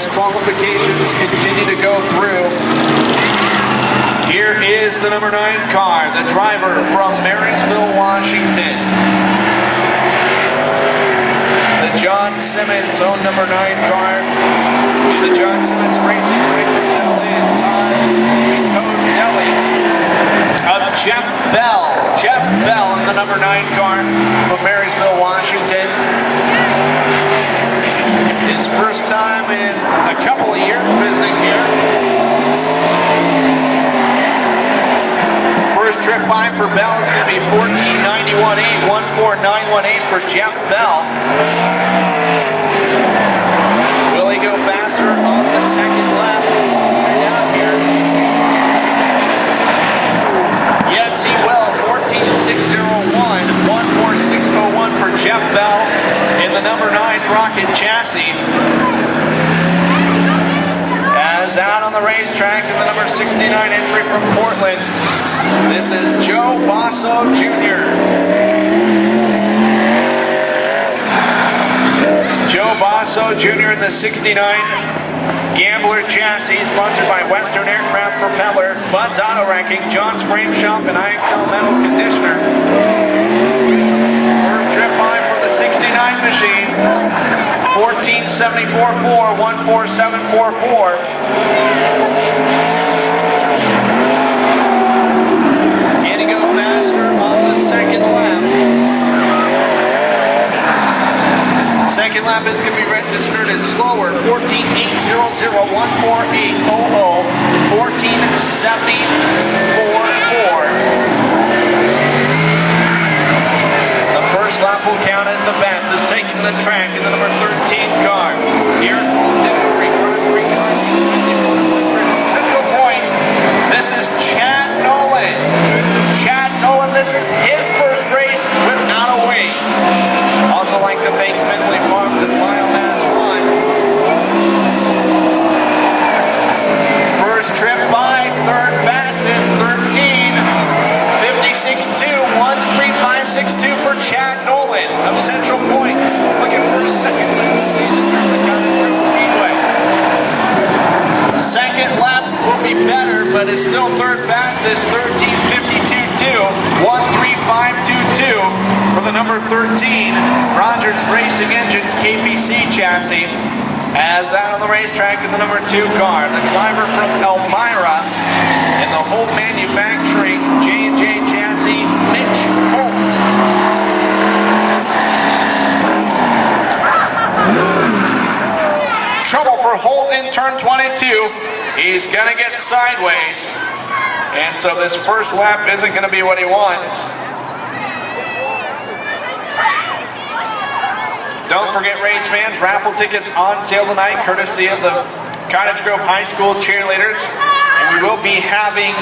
as qualifications continue to go through. Here is the number 9 car, the driver from Marysville, Washington. The John Simmons owned number 9 car. The John Simmons Racing represented Cottage Deli of Jeff Bell. Jeff Bell in the number 9 car from Marysville, Washington. His first time in a couple of years visiting here. First trip by for Bell is going to be 14:91.8, 14918 for Jeff Bell. Will he go faster on the second lap? Right down here. Yes, he will. 14:601, 14601 for Jeff Bell in the number 9 Rocket chassis. As out on the racetrack in the number 69 entry from Portland, this is Joe Basso Jr. Joe Basso Jr. in the 69 Gambler chassis, sponsored by Western Aircraft Propeller, Bud's Auto Wrecking, John's Frame Shop, and IXL Metal Conditioner. First trip by for the 69 machine. 14:74.4, 14744. Can he go faster on the second lap? Second lap is going to be registered as slower. 14:800, 14800, 14:70.44. The first lap will count as the fastest, taking the track in the number 13 car. Here at Central Point, this is Chad Nolan. Chad Nolan, this is his first race without a wing. Also like to thank Finley Farms and Biomass 1. First trip by, third fastest, 13:56.2, 135.62 for Chad Nolan of Central Point. Looking for his second win of the season from the Cottage Speedway. Second lap will be better, but it's still third fastest, 13:52.2, 135.22 for the number 13 Rogers Racing Engines KPC chassis. As out on the racetrack in the number 2 car, the driver from Elmira in the Holt Manufacturing J&J chassis, Mitch Holt. Trouble for Holt in turn 22. He's going to get sideways. And so this first lap isn't going to be what he wants. Don't forget, race fans, raffle tickets on sale tonight, courtesy of the Cottage Grove High School cheerleaders. And we will be having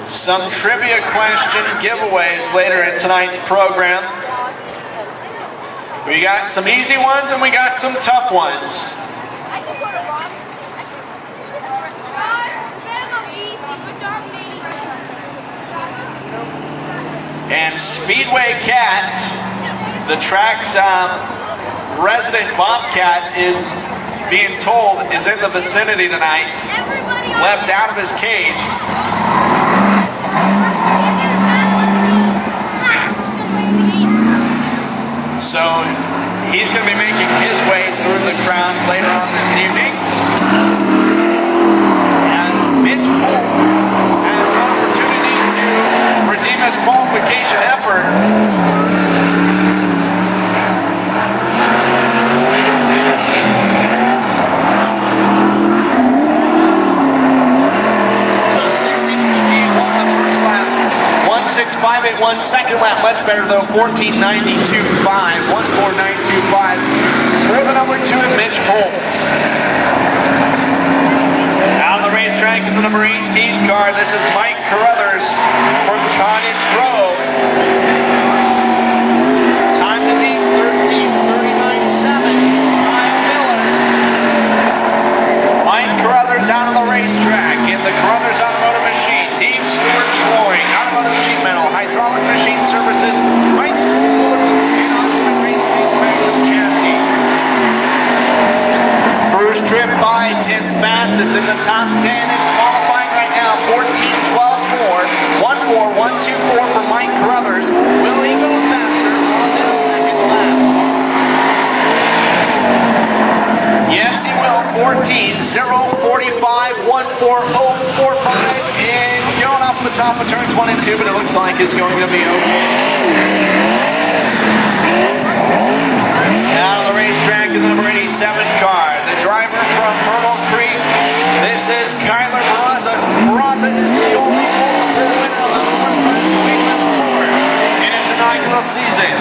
some trivia question giveaways later in tonight's program. We got some easy ones and we got some tough ones. And Speedway Cat, the track's resident bobcat, is being told is in the vicinity tonight, left out of his cage. So he's going to be making his way through the crowd later on this evening. As Mitch Holt has an opportunity to redeem his qualification effort. So 16:51 on the first lap. 1:6.581 second lap, much better though. 14:92.5, 149.25 for the number 2 in Mitch Holt. Out on the racetrack in the number 18 car, this is Mike Carruthers from Cottage Grove. Time to beat 13:39.7. Mike Carruthers out on the racetrack in the Carruthers Automotive Machine. Dave Stewart Flooring, Automotive Sheet Metal, Hydraulic Machine Services, Wright School Coolers, and Austin Race Maxim Chassis. First trip by, 10th fastest in the top 10 and qualifying right now. 14-12-4, 1-4-1-2-4 for Mike Crothers. Will he go faster on this second lap? Yes, he will. 14-0-45, 1-4-0-4-5, and going off the top of turns 1 and 2, but it looks like it's going to be okay. Out of the racetrack in the number 87 car, the driver from Myrtle Creek. This is Kyler Barraza. Barraza is the only multiple winner of the Northwest Wingless Tour in its inaugural season.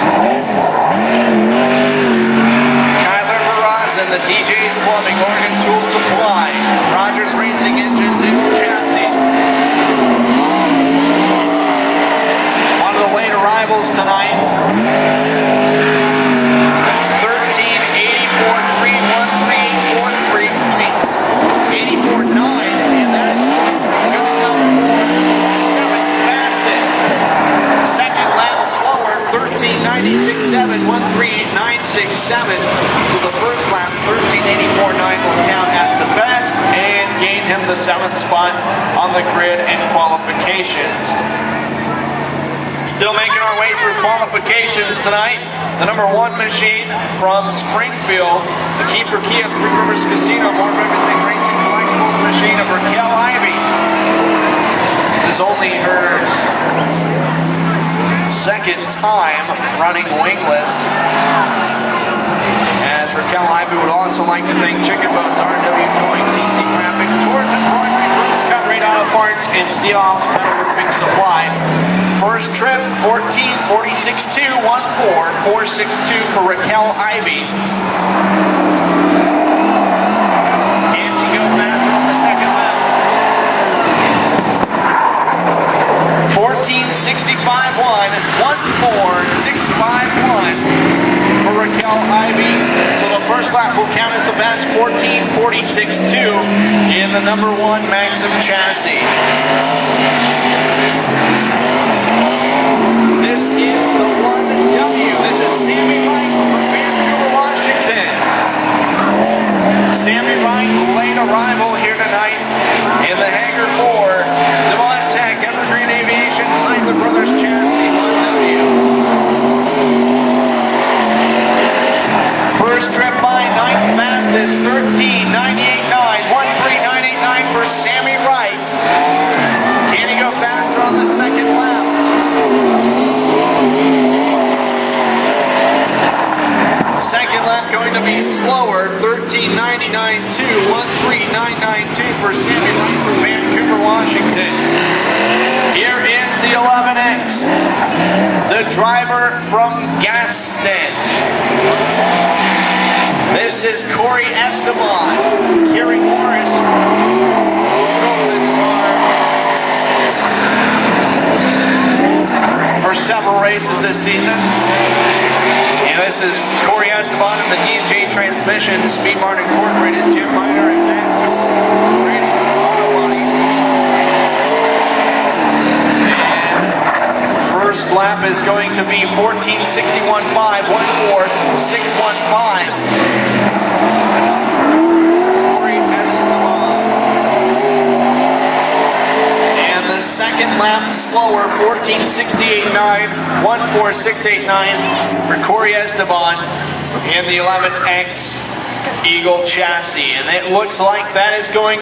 Kyler Barraza and the DJ's Plumbing, Oregon Tool Supply, Rogers Racing Engines, Eagle Chassis. One of the late arrivals tonight. 13.96.7, 1:38.967. So the first lap, 13.84.9 will count as the best and gain him the 7th spot on the grid in qualifications. Still making our way through qualifications tonight. The number 1 machine from Springfield, the Keeper Kia Three Rivers Casino, more of everything racing collectibles machine of Raquel Ivy. This is only her second time running wingless, as Raquel Ivy would also like to thank Chicken Bones, RW Towing, TC Graphics, Tours Embroidery, Bruce Cut Rate Auto Parts, and Steel House Metal Roofing Supply. First trip, 14:46.2, 1:4.462 for Raquel Ivy. Can she go faster on the second lap? 14:65.1, 1:4.651 for Raquel Ivy. So the first lap will count as the best, 14:46.2 in the number 1 Maxim chassis. This is the 1W. This is Sammy Wright from Vancouver, Washington. Sammy Wright, late arrival here tonight in the Hangar 4. Devon Tech, Evergreen Aviation, Seidler Brothers chassis, 1W. First trip by, 9th fastest, 13.98.9, 1:39.89 for Sammy Wright. Can he go faster on the second lap? Second lap going to be slower, 13.99.2, 1:39.92 for Sammy Wright from Vancouver, Washington. Here is the 11X, the driver from Gaston. This is Corey Esteban. Kerry Morris drove this car for several races this season. And this is Corey Esteban and the D&J Transmission, Speed Mart Incorporated, Jim Miner and Matt Tools, Brady's Auto Body. And first lap is going to be 14:61.5, 1:4.615. Corey Esteban. And the second lap slower, 14:68.9, 1:4.689 for Corey Esteban in the 11X Eagle chassis. And it looks like that is going